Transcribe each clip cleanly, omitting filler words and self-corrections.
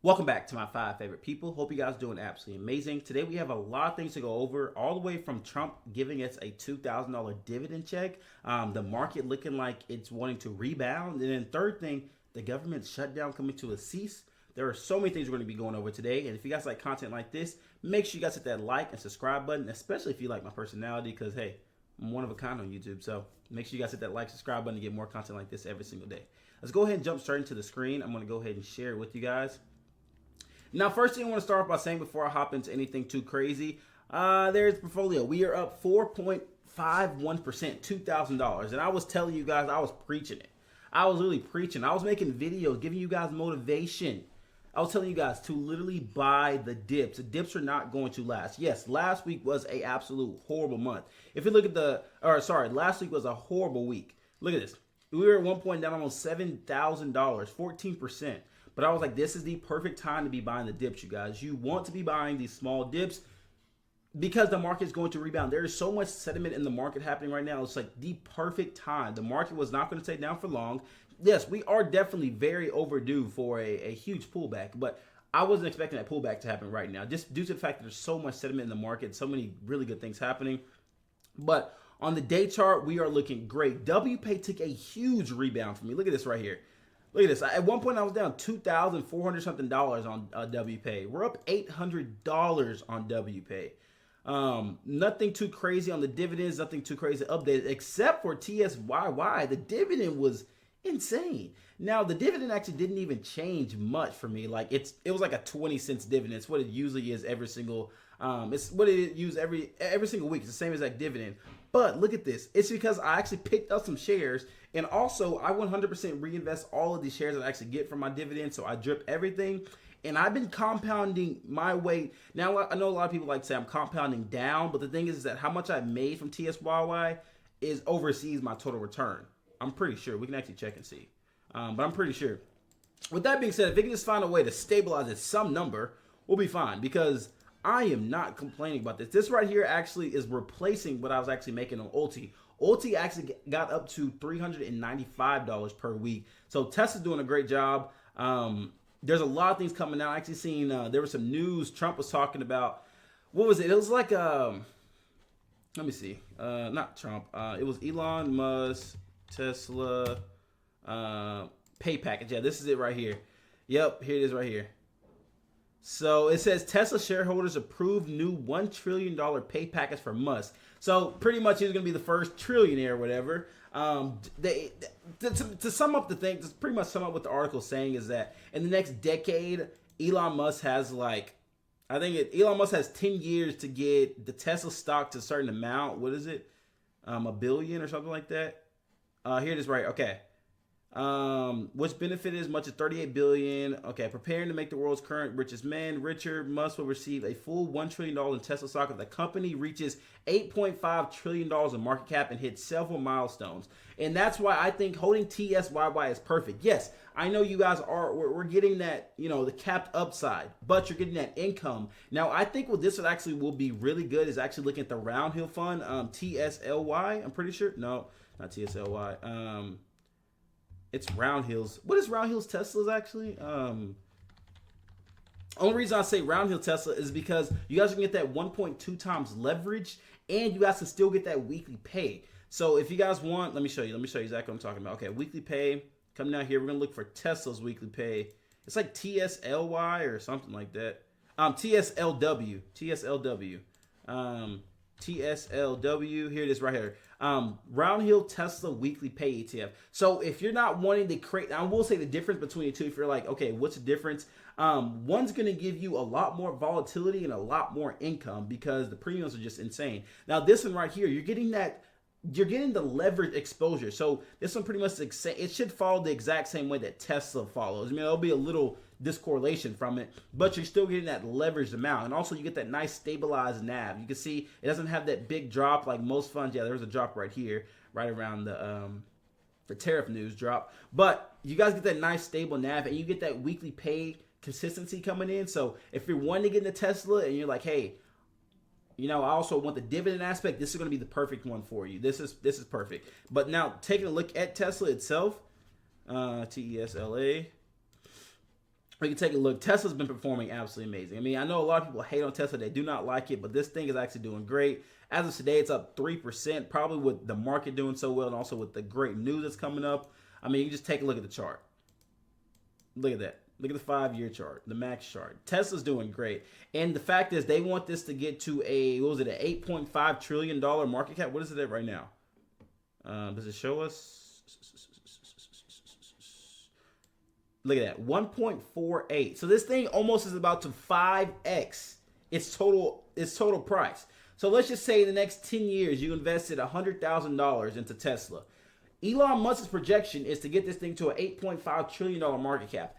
Welcome back to my 5 favorite people. Hope you guys are doing absolutely amazing. Today we have a lot of things to go over, all the way from Trump giving us a $2,000 dividend check, the market looking like it's wanting to rebound, and then third thing, the government shutdown coming to a cease. There are so many things we're going to be going over today, and if you guys like content like this, make sure you guys hit that like and subscribe button, especially if you like my personality, because hey, I'm one of a kind on YouTube, so make sure you guys hit that like, subscribe button to get more content like this every single day. Let's go ahead and jump straight into the screen. I'm going to go ahead and share it with you guys. Now, first thing I want to start off by saying before I hop into anything too crazy, there's portfolio. We are up 4.51%, $2,000. And I was telling you guys, I was preaching it. I was really preaching. I was making videos, giving you guys motivation. I was telling you guys to literally buy the dips. The dips are not going to last. Yes, last week was a absolute horrible month. If you look at last week was a horrible week. Look at this. We were at one point down almost $7,000, 14%. But I was like, this is the perfect time to be buying the dips, you guys. You want to be buying these small dips because the market is going to rebound. There is so much sentiment in the market happening right now. It's like the perfect time. The market was not going to stay down for long. Yes, we are definitely very overdue for a huge pullback, but I wasn't expecting that pullback to happen right now, just due to the fact that there's so much sentiment in the market, so many really good things happening. But on the day chart, we are looking great. WPay took a huge rebound for me. Look at this right here. Look at this. At one point, I was down $2,400 something on WPay. We're up $800 on WPay. Nothing too crazy on the dividends. Nothing too crazy updated, except for TSYY. The dividend was insane. Now, the dividend actually didn't even change much for me. Like it was like a 20 cents dividend. It's what it usually is every single. It's what it use every single week. It's the same exact dividend. But look at this. It's because I actually picked up some shares, and also I 100% reinvest all of these shares that I actually get from my dividend. So I drip everything, and I've been compounding my way. Now I know a lot of people like to say I'm compounding down, but the thing is that how much I made from TSYY is oversees my total return. I'm pretty sure. We can actually check and see, but I'm pretty sure. With that being said, if we can just find a way to stabilize at some number, we'll be fine, because I am not complaining about this. This right here actually is replacing what I was actually making on Ulti. Ulti actually got up to $395 per week. So Tesla's doing a great job. There's a lot of things coming out. I actually seen there was some news Trump was talking about. What was it? It was like let me see. Not Trump. It was Elon Musk, Tesla, pay package. Yeah, this is it right here. Yep, here it is right here. So it says Tesla shareholders approved new $1 trillion pay package for Musk. So pretty much he's going to be the first trillionaire or whatever. To sum up the thing, to pretty much sum up what the article is saying is that in the next decade, Elon Musk has Elon Musk has 10 years to get the Tesla stock to a certain amount. What is it? $1 billion or something like that. Here it is right. Okay. Which benefited as much as 38 billion. Okay, preparing to make the world's current richest man richer. Musk will receive a full $1 trillion in Tesla stock if the company reaches $8.5 trillion in market cap and hits several milestones. And that's why I think holding TSYY is perfect. Yes, I know you guys we're getting that, the capped upside, but you're getting that income. Now, I think what this actually will be really good is actually looking at the Round Hill Fund, TSLY, I'm pretty sure. No, not TSLY. It's Round Hills. What is Round Hills Tesla's actually? Only reason I say Round Hill Tesla is because you guys can get that 1.2 times leverage, and you guys can still get that weekly pay. So if you guys want, let me show you exactly what I'm talking about. Okay, weekly pay. Come down here. We're gonna look for Tesla's weekly pay. It's like TSLY or something like that. TSLW. TSLW. Here it is right here. Round Hill Tesla weekly pay ETF. So if you're not wanting to create, I will say the difference between the two, if you're like, okay, what's the difference? One's going to give you a lot more volatility and a lot more income because the premiums are just insane. Now this one right here, you're getting the leverage exposure. So this one pretty much, it should follow the exact same way that Tesla follows. I mean, there'll be a little discorrelation from it, but you're still getting that leveraged amount. And also you get that nice stabilized NAV. You can see it doesn't have that big drop like most funds. Yeah, there's a drop right here, right around the tariff news drop. But you guys get that nice stable NAV, and you get that weekly pay consistency coming in. So if you're wanting to get into Tesla and you're like, hey, I also want the dividend aspect, this is going to be the perfect one for you. This is perfect. But now taking a look at Tesla itself, TSLA. we can take a look. Tesla's been performing absolutely amazing. I mean, I know a lot of people hate on Tesla. They do not like it, but this thing is actually doing great. As of today, it's up 3%, probably with the market doing so well and also with the great news that's coming up. I mean, you can just take a look at the chart. Look at that. Look at the 5-year chart, the max chart. Tesla's doing great. And the fact is, they want this to get to a, what was it, an $8.5 trillion market cap? What is it at right now? Does it show us? Look at that, 1.48. So this thing almost is about to 5x its total price. So let's just say in the next 10 years, you invested $100,000 into Tesla. Elon Musk's projection is to get this thing to an $8.5 trillion market cap.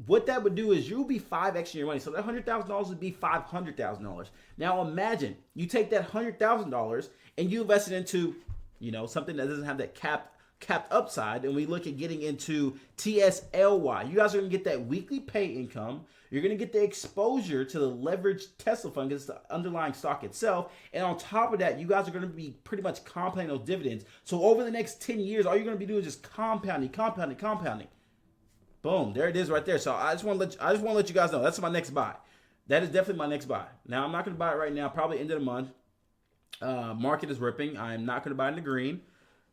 What that would do is you'll be 5x your money. So that $100,000 would be $500,000. Now imagine you take that $100,000 and you invest it into, something that doesn't have that capped upside, and we look at getting into TSLY. You guys are going to get that weekly pay income. You're going to get the exposure to the leveraged Tesla fund because it's the underlying stock itself. And on top of that, you guys are going to be pretty much compounding those dividends. So over the next 10 years, all you're going to be doing is just compounding. Boom, there it is right there. So I just want to let you guys know that's my next buy. That is definitely my next buy. Now I'm not going to buy it right now. Probably end of the month. Market is ripping. I'm not going to buy in the green.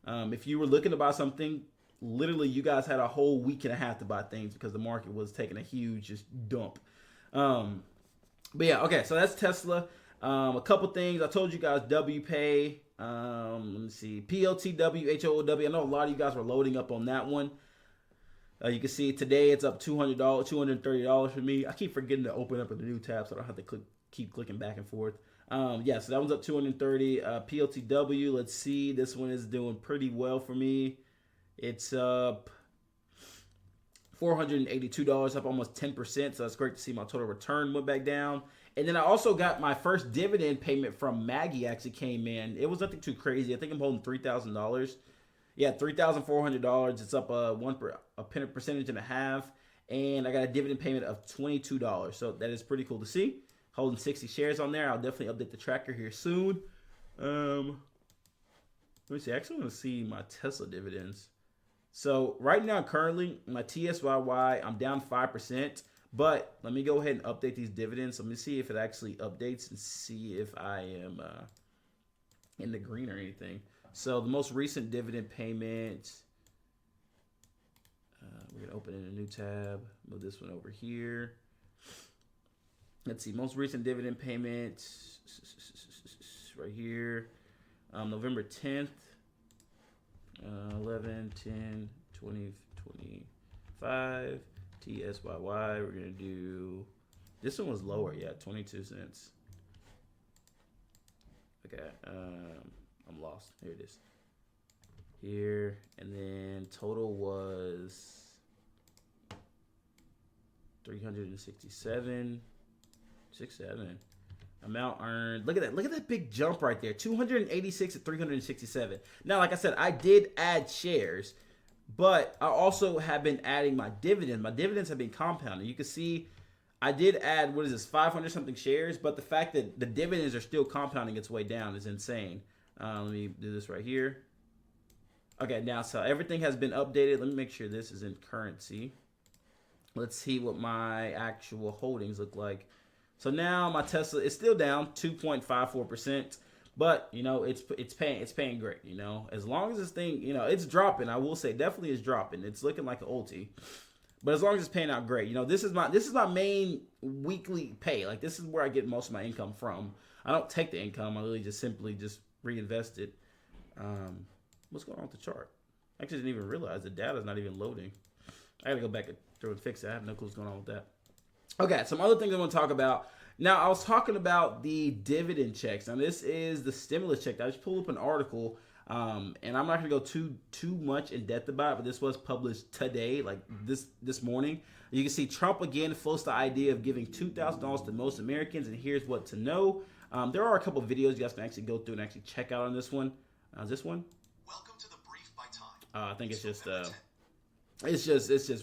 If you were looking to buy something, literally you guys had a whole week and a half to buy things because the market was taking a huge just dump. But yeah, okay, so that's Tesla. A couple things. I told you guys WPay. Let me see. PLTW, HOOW. I know a lot of you guys were loading up on that one. You can see today it's up $200, $230 for me. I keep forgetting to open up a new tab so I don't have to keep clicking back and forth. Yeah, so that one's up 230. PLTW, let's see. This one is doing pretty well for me. It's up $482, up almost 10%. So that's great to see my total return went back down. And then I also got my first dividend payment from Maggie actually came in. It was nothing too crazy. I think I'm holding $3,000. Yeah, $3,400. It's up a percentage and a half. And I got a dividend payment of $22. So that is pretty cool to see. Holding 60 shares on there. I'll definitely update the tracker here soon. Let me see. I actually want to see my Tesla dividends. So right now, currently, my TSYY, I'm down 5%. But let me go ahead and update these dividends. Let me see if it actually updates and see if I am in the green or anything. So the most recent dividend payment, we're going to open in a new tab. Move this one over here. Let's see, most recent dividend payment right here, November 10th, 11, 10, 20, 25, TSYY. We're going to do, this one was lower, yeah, 22 cents. Okay, I'm lost. Here it is. Here, and then total was 367. 67 amount earned. Look at that. Look at that big jump right there. 286 to 367. Now, like I said, I did add shares, but I also have been adding my dividends. My dividends have been compounding. You can see I did add, 500 something shares, but the fact that the dividends are still compounding its way down is insane. Let me do this right here. Okay, now so everything has been updated. Let me make sure this is in currency. Let's see what my actual holdings look like. So now my Tesla is still down 2.54%, but it's paying great. As long as this thing, it's dropping. I will say definitely is dropping. It's looking like an ulti, but as long as it's paying out great, this is my main weekly pay. Like this is where I get most of my income from. I don't take the income. I really just simply reinvest it. What's going on with the chart? I actually didn't even realize the data's not even loading. I gotta go back through and fix it. I have no clue what's going on with that. Okay, some other things I want to talk about. Now, I was talking about the dividend checks. Now, this is the stimulus check. I just pulled up an article, and I'm not going to go too much in depth about it, but this was published today, like this morning. You can see Trump again floats the idea of giving $2,000 to most Americans, and here's what to know. There are a couple of videos you guys can actually go through and actually check out on this one. Is this one? Welcome to the brief by time. I think it's just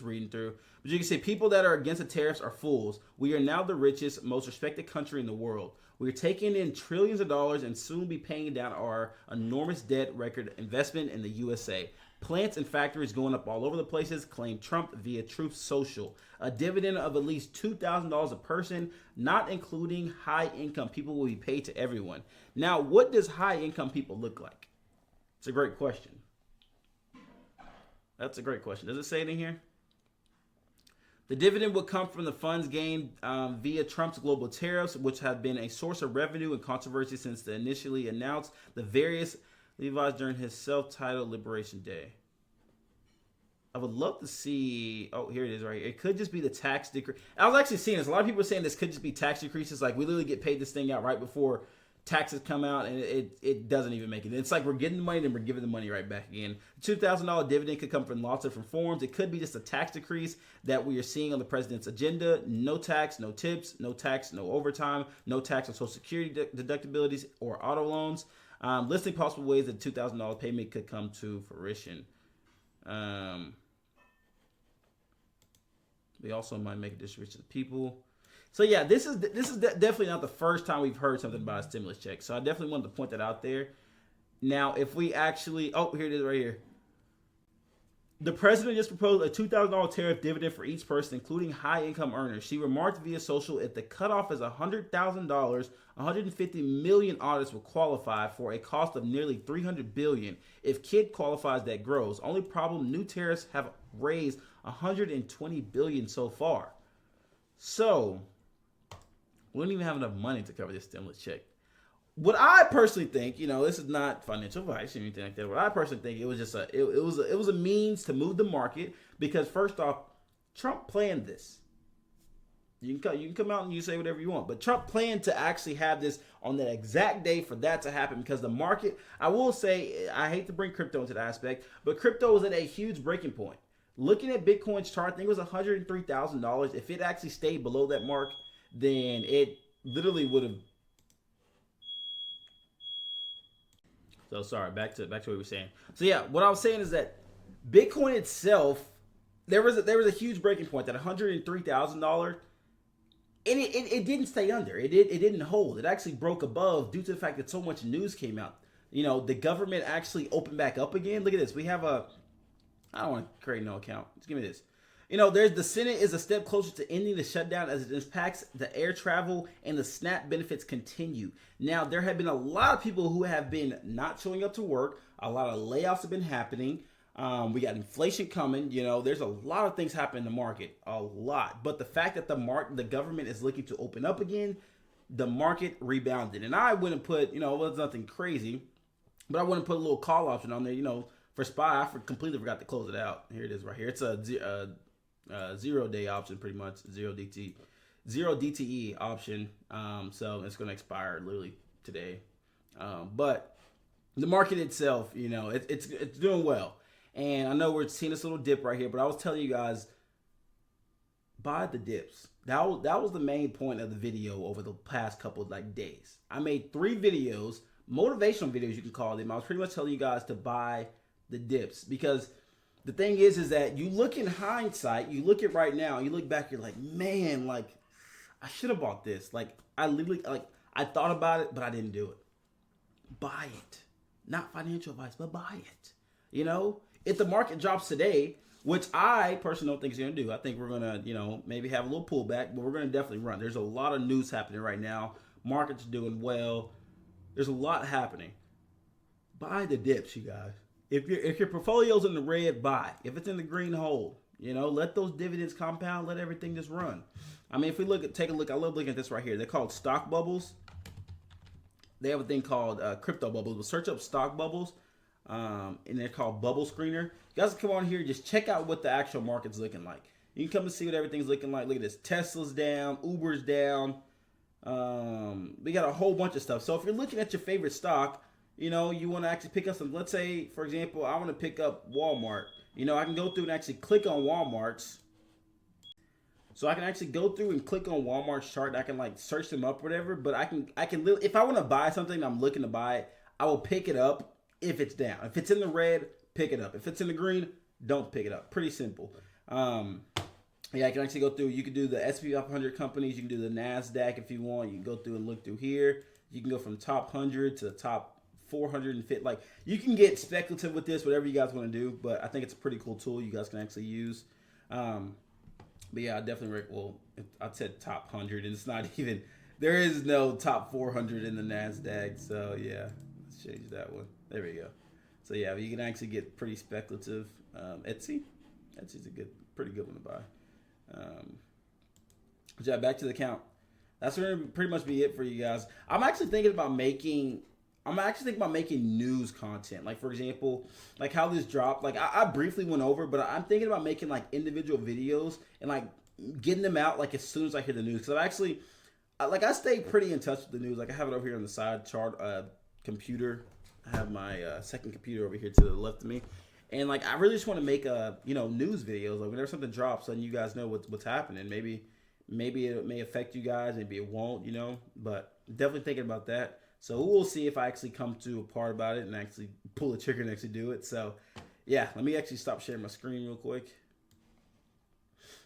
reading through. But you can see people that are against the tariffs are fools. We are now the richest, most respected country in the world. We are taking in trillions of dollars and soon be paying down our enormous debt record investment in the USA. Plants and factories going up all over the places, claimed Trump via Truth Social. A dividend of at least $2,000 a person, not including high-income people, will be paid to everyone. Now, what does high-income people look like? It's a great question. That's a great question. Does it say it in here? The dividend would come from the funds gained via Trump's global tariffs, which have been a source of revenue and controversy since the initially announced the various Levi's during his self-titled Liberation Day. I would love to see. Oh, here it is right here. It could just be the tax decrease. I was actually seeing this. A lot of people are saying this could just be tax decreases. Like, we literally get paid this thing out right before taxes come out, and it doesn't even make it. It's like we're getting the money and we're giving the money right back again. $2,000 dividend could come from lots of different forms. It could be just a tax decrease that we are seeing on the president's agenda. No tax, no tips, no tax, no overtime, no tax on Social Security deductibilities or auto loans. Listing possible ways that $2,000 payment could come to fruition. We also might make a distribution to people. So yeah, this is definitely not the first time we've heard something about a stimulus check. So I definitely wanted to point that out there. Now, if we actually, here it is right here. The president just proposed a $2,000 tariff dividend for each person, including high-income earners. She remarked via social, if the cutoff is $100,000, 150 million audits will qualify for a cost of nearly $300 billion. If KID qualifies, that grows. Only problem, new tariffs have raised $120 billion so far. So we don't even have enough money to cover this stimulus check. What I personally think, this is not financial advice or anything like that. What I personally think, it was just it was a means to move the market, because first off, Trump planned this. You can come out and you say whatever you want, but Trump planned to actually have this on that exact day for that to happen, because the market, I will say, I hate to bring crypto into the aspect, but crypto was at a huge breaking point. Looking at Bitcoin's chart, I think it was $103,000. If it actually stayed below that mark, then it literally would have. So sorry, back to what we were saying. So yeah, what I was saying is that Bitcoin itself, there was a huge breaking point, that $103,000, and it didn't stay under. It didn't hold. It actually broke above due to the fact that so much news came out. The government actually opened back up again. Look at this. We have I don't want to create no account. Just give me this. There's the Senate is a step closer to ending the shutdown as it impacts the air travel, and the SNAP benefits continue. Now, there have been a lot of people who have been not showing up to work. A lot of layoffs have been happening. We got inflation coming. There's a lot of things happening in the market, a lot. But the fact that the government is looking to open up again, the market rebounded. And I wouldn't put, it's nothing crazy, but I wouldn't put a little call option on there, for SPY. I completely forgot to close it out. Here it is right here. It's a 0-day option, pretty much, zero DTE option. So it's going to expire literally today. But the market itself, it's doing well. And I know we're seeing this little dip right here, but I was telling you guys, buy the dips. That was the main point of the video over the past couple of days. I made 3 videos, motivational videos you can call them. I was pretty much telling you guys to buy the dips, because the thing is that you look in hindsight, you look at right now, you look back, you're like, man, I should have bought this. I literally, I thought about it, but I didn't do it. Buy it. Not financial advice, but buy it. If the market drops today, which I personally don't think it's going to do, I think we're going to, maybe have a little pullback, but we're going to definitely run. There's a lot of news happening right now. Market's doing well. There's a lot happening. Buy the dips, you guys. If your portfolio's in the red, buy. If it's in the green, hold. Let those dividends compound. Let everything just run. I mean, if we take a look, I love looking at this right here. They're called stock bubbles. They have a thing called crypto bubbles. But search up stock bubbles, and they're called Bubble Screener. You guys can come on here, just check out what the actual market's looking like. You can come and see what everything's looking like. Look at this. Tesla's down. Uber's down. We got a whole bunch of stuff. So if you're looking at your favorite stock, you want to actually pick up some, let's say, for example, I want to pick up Walmart. I can go through and actually click on Walmart's. So I can actually go through and click on Walmart's chart. I can search them up or whatever, but I can if I want to buy something, I'm looking to buy it, I will pick it up if it's down. If it's in the red, pick it up. If it's in the green, don't pick it up. Pretty simple. Yeah, I can actually go through. You can do the S&P 500 companies. You can do the NASDAQ if you want. You can go through and look through here. You can go from top 100 to the top 450. Like, you can get speculative with this, whatever you guys want to do, but I think it's a pretty cool tool you guys can actually use. But yeah, I definitely I said top 100, and it's not even, there is no top 400 in the NASDAQ. So yeah, let's change that one. There we go. So yeah, you can actually get pretty speculative. Etsy's a pretty good one to buy. Yeah, back to the account. That's going to pretty much be it for you guys. I'm actually thinking about making news content. Like, for example, like how this dropped. Like, I briefly went over, but I'm thinking about making like individual videos and like getting them out like as soon as I hear the news. Because I stay pretty in touch with the news. Like, I have it over here on the side chart computer. I have my second computer over here to the left of me. And like, I really just want to make news videos. Like, whenever something drops, letting you guys know what's happening. Maybe it may affect you guys, maybe it won't, but definitely thinking about that. So we'll see if I actually come to a part about it and actually pull the trigger and actually do it. So yeah, let me actually stop sharing my screen real quick.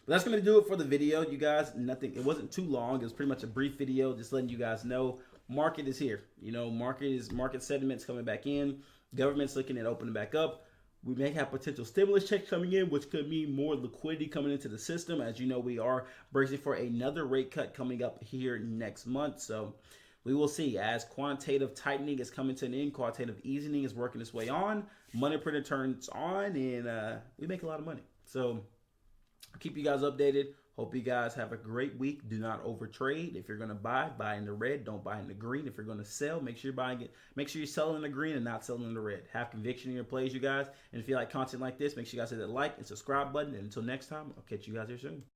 But that's going to do it for the video, you guys. It wasn't too long. It was pretty much a brief video, just letting you guys know market is here. Market sentiment's coming back in. Government's looking at opening back up. We may have potential stimulus checks coming in, which could mean more liquidity coming into the system. As you know, we are bracing for another rate cut coming up here next month. So we will see. As quantitative tightening is coming to an end, quantitative easing is working its way on, money printer turns on, and we make a lot of money. So I'll keep you guys updated. Hope you guys have a great week. Do not overtrade. If you're going to buy in the red. Don't buy in the green. If you're going to sell, make sure you're selling in the green and not selling in the red. Have conviction in your plays, you guys. And if you like content like this, make sure you guys hit that like and subscribe button. And until next time, I'll catch you guys here soon.